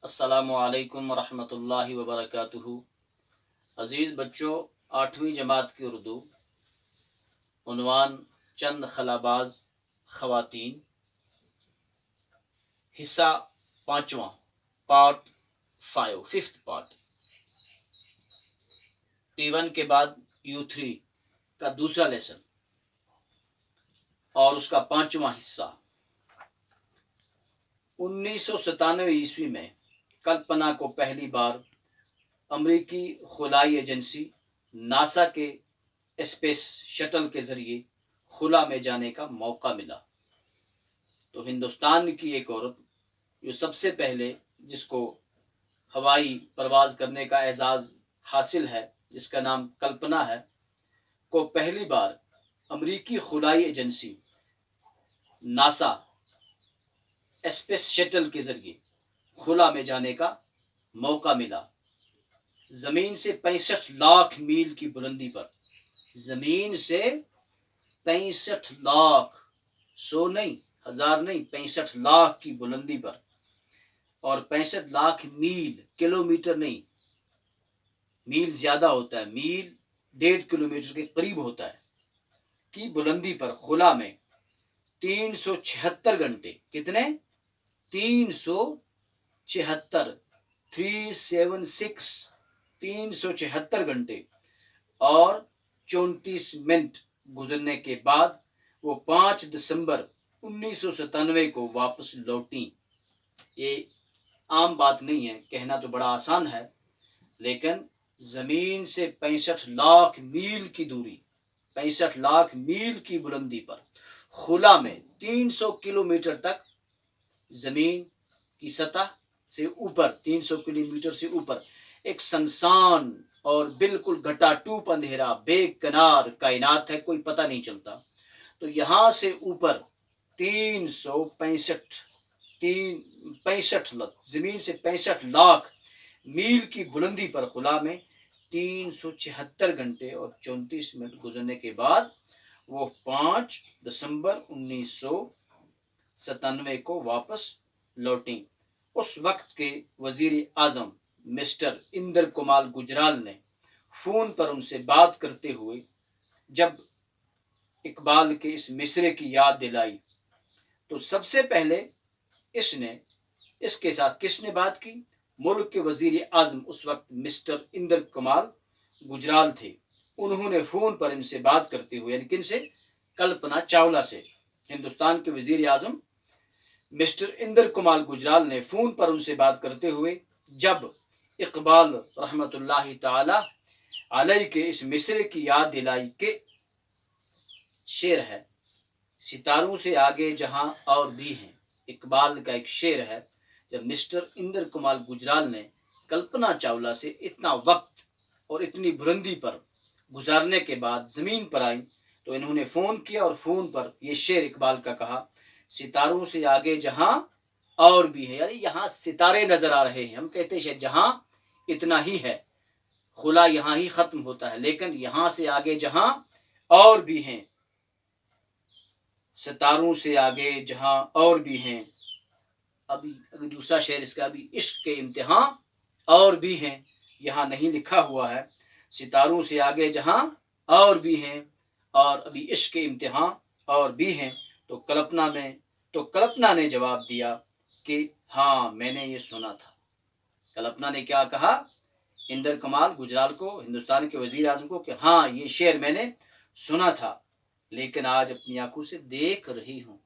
अस्सलामु अलैकुम वरहमतुल्लाहि वबरकातुहू। अज़ीज़ बच्चों, 8वीं जमात की उर्दू। उन्वान चंद खलाबाज ख़वातीन। हिस्सा 5वां, पार्ट 5, फिफ्थ पार्ट। T1 के बाद U3 का दूसरा लेसन और उसका 5वां हिस्सा। 1997 ईस्वी में कल्पना को पहली बार अमेरिकी खुलाई एजेंसी नासा के स्पेस शटल के जरिए खुला में जाने का मौका मिला। तो हिंदुस्तान की एक औरत जो सबसे पहले जिसको हवाई परवाज करने का एजाज हासिल है, जिसका नाम कल्पना है, को पहली बार अमेरिकी खुलाई एजेंसी नासा स्पेस शटल के जरिए खुला में जाने का मौका मिला। जमीन से 65 लाख मील की बुलंदी पर, जमीन से 65 लाख, 100 नहीं, 1000 नहीं, 65 लाख की बुलंदी पर, और 65 लाख मील, किलोमीटर नहीं, मील ज्यादा होता है, मील 1.5 किलोमीटर के करीब होता है, की बुलंदी पर खुला में 376 घंटे, कितने? 376, 376 घंटे और 34 मिनट गुजरने के बाद वो 5 दिसंबर 1997 को वापस लौटी। ये आम बात नहीं है, कहना तो बड़ा आसान है, लेकिन जमीन से 65 लाख मील की दूरी, 65 लाख मील की बुलंदी पर खुला में 300 किलोमीटर तक, जमीन की सतह से ऊपर 300 किलोमीटर से ऊपर एक सुनसान और बिल्कुल घटाटूप अंधेरा बेकनार कायनात है, कोई पता नहीं चलता। तो यहां से ऊपर 365 लाख, जमीन से 65 लाख मील की बुलंदी पर खुला में 376 घंटे और 34 मिनट गुजरने के बाद वो 5 दिसंबर 1997 को वापस लौटी। उस वक्त के वजीर आजम मिस्टर इंदर कुमार गुजराल ने फोन पर उनसे बात करते हुए जब इकबाल के इस मिसरे की याद दिलाई, तो सबसे पहले इसके साथ किसने बात की? मुल्क के वजीर आजम उस वक्त मिस्टर इंदर कुमार गुजराल थे। उन्होंने फोन पर इनसे बात करते हुए, यानी किनसे? कल्पना चावला से। हिंदुस्तान के वजीर आजम मिस्टर इंदर कुमार गुजराल ने फोन पर उनसे बात करते हुए जब इकबाल रहमतुल्लाहि ताला अलैहि के इस मिसरे की याद दिलाई के शेर है, सितारों से आगे जहां और भी हैं। इकबाल का एक शेर है। जब मिस्टर इंदर कुमार गुजराल ने कल्पना चावला से इतना वक्त और इतनी बुलंदी पर गुजारने के बाद जमीन पर आई, तो इन्होंने फोन किया और फोन पर यह शेर इकबाल का कहा, सितारों से आगे जहां और भी है, यानी यहां सितारे नजर आ रहे हैं। हम कहते हैं शायद जहां इतना ही है, खुला यहां ही खत्म होता है, लेकिन यहां से आगे जहां और भी हैं, सितारों से आगे जहां और भी हैं। अभी दूसरा शेर इसका, अभी इश्क के इम्तिहान और भी हैं, यहां नहीं लिखा हुआ है, सितारों से आगे जहां और भी हैं, और अभी इश्क के इम्तिहान और भी हैं। तो कल्पना ने जवाब दिया कि हाँ, मैंने ये सुना था। कल्पना ने क्या कहा? इंदर कुमार गुजराल को, हिंदुस्तान के वजीर आजम को, कि हाँ, ये शेर मैंने सुना था, लेकिन आज अपनी आंखों से देख रही हूं,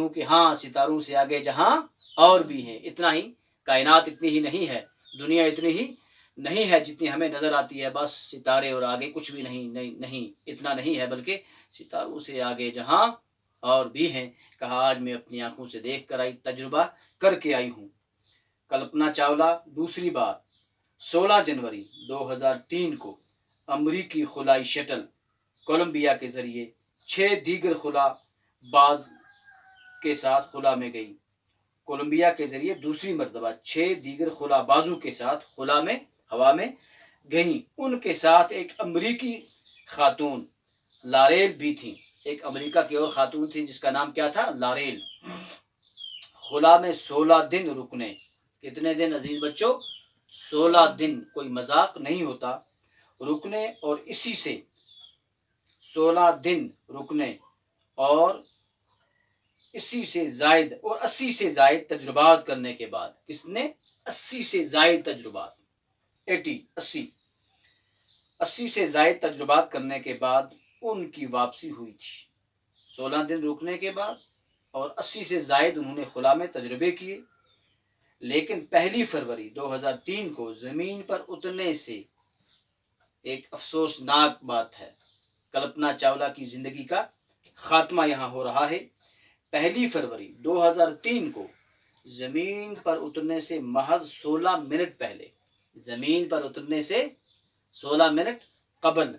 कि हाँ, सितारों से आगे जहां और भी हैं। इतना ही, कायनात इतनी ही नहीं है, दुनिया इतनी ही नहीं है जितनी हमें नजर आती है, बस सितारे और आगे कुछ भी नहीं, इतना नहीं है, बल्कि सितारों से आगे जहां और भी हैं। कहा आज मैं अपनी आंखों से देख कर आई, तजुर्बा करके आई हूं। कल्पना चावला दूसरी बार 16 जनवरी 2003 को अमरीकी खुलाई शटल कोलंबिया के जरिए 6 दीगर खुला बाज के साथ खुला में गई। कोलंबिया के जरिए दूसरी मर्तबा 6 दीगर खुला बाजों के साथ खुला में, हवा में गई। उनके साथ एक अमरीकी खातून लारेल भी थी। एक अमेरिका की और खातून थी जिसका नाम क्या था? लारेल। خلا میں 16 دن رکنے. کتنے دن عزیز بچوں؟ 16 دن. کوئی مذاق نہیں ہوتا. رکنے اور اسی سے 16 دن رکنے اور اسی سے زائد اور 80 سے زائد تجربات کرنے کے بعد. کس نے؟ 80 سے زائد تجربات. 80 سے زائد تجربات کرنے کے بعد ان کی واپسی ہوئی تھی. 16 دن رکنے کے بعد اور 80 سے زائد انہوں نے خلا میں تجربے کیے. لیکن 1 فروری 2003 کو زمین پر اترنے سے ایک افسوسناک بات ہے. کلپنا چاولہ کی زندگی کا خاتمہ یہاں ہو رہا ہے. 1 فروری 2003 کو زمین پر اترنے سے محض 16 منٹ پہلے، زمین پر اترنے سے 16 منٹ قبل،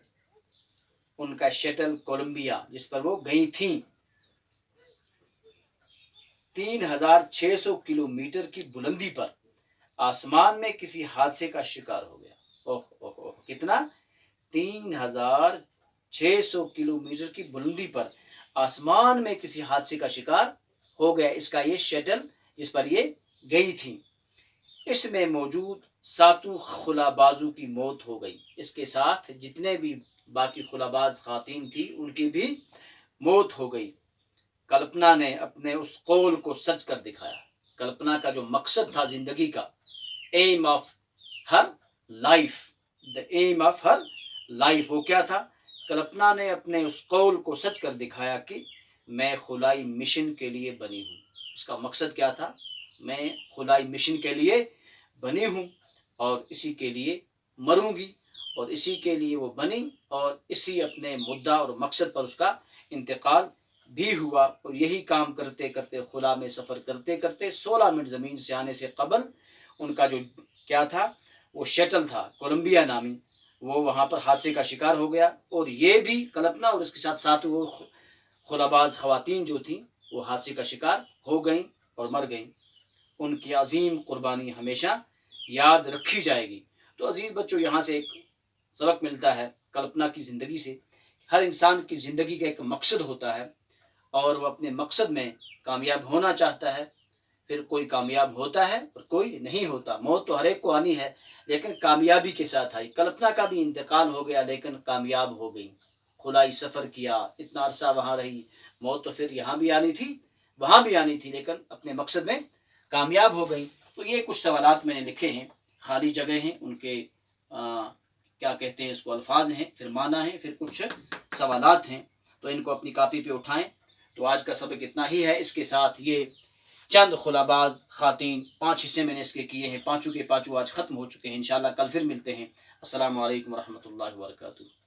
ان کا شٹل کولمبیا جس پر وہ گئی تھیں 3600 کلومیٹر کی بلندی پر آسمان میں کسی حادثے کا شکار ہو گیا. کتنا؟ 3600 کلومیٹر کی بلندی پر آسمان میں کسی حادثے کا شکار ہو گیا. اس کا یہ شٹل جس پر یہ گئی تھی، اس میں موجود 7 خلابازوں کی موت ہو گئی. اس کے ساتھ جتنے بھی باقی خلاباز خواتین تھی ان کی بھی موت ہو گئی. کلپنا نے اپنے اس قول کو سچ کر دکھایا. کلپنا کا جو مقصد تھا زندگی کا، aim of her life, the aim of her life, وہ کیا تھا؟ کلپنا نے اپنے اس قول کو سچ کر دکھایا کہ میں خلائی مشن کے لیے بنی ہوں. اس کا مقصد کیا تھا؟ میں خلائی مشن کے لیے بنی ہوں اور اسی کے لیے مروں گی، اور اسی کے لیے وہ بنی اور اسی اپنے مدعا اور مقصد پر اس کا انتقال بھی ہوا. اور یہی کام کرتے کرتے، خلا میں سفر کرتے کرتے 16 منٹ زمین سے آنے سے قبل ان کا جو کیا تھا، وہ شٹل تھا کولمبیا نامی، وہ وہاں پر حادثے کا شکار ہو گیا. اور یہ بھی کلپنا اور اس کے ساتھ 7 وہ خلاباز خواتین جو تھیں وہ حادثے کا شکار ہو گئیں اور مر گئیں. ان کی عظیم قربانی ہمیشہ یاد رکھی جائے گی. تو عزیز بچوں، یہاں سے ایک سبق ملتا ہے کلپنا کی زندگی سے. ہر انسان کی زندگی کا ایک مقصد ہوتا ہے اور وہ اپنے مقصد میں کامیاب ہونا چاہتا ہے. پھر کوئی کامیاب ہوتا ہے اور کوئی نہیں ہوتا. موت تو ہر ایک کو آنی ہے لیکن کامیابی کے ساتھ آئی. کلپنا کا بھی انتقال ہو گیا لیکن کامیاب ہو گئی. خلائی سفر کیا، اتنا عرصہ وہاں رہی. موت تو پھر یہاں بھی آنی تھی، وہاں بھی آنی تھی، لیکن اپنے مقصد میں کامیاب ہو گئی. تو یہ کچھ سوالات میں نے لکھے ہیں، خالی جگہ ہیں، ان کے کیا کہتے ہیں اس کو، الفاظ ہیں، پھر معنی ہیں، پھر کچھ سوالات ہیں. تو ان کو اپنی کاپی پہ اٹھائیں. تو آج کا سبق اتنا ہی ہے. اس کے ساتھ یہ چند خلاباز خواتین 5 حصے میں نے اس کے کیے ہیں. 5 کے 5 آج ختم ہو چکے ہیں. انشاءاللہ کل پھر ملتے ہیں. السلام علیکم ورحمۃ اللہ وبرکاتہ.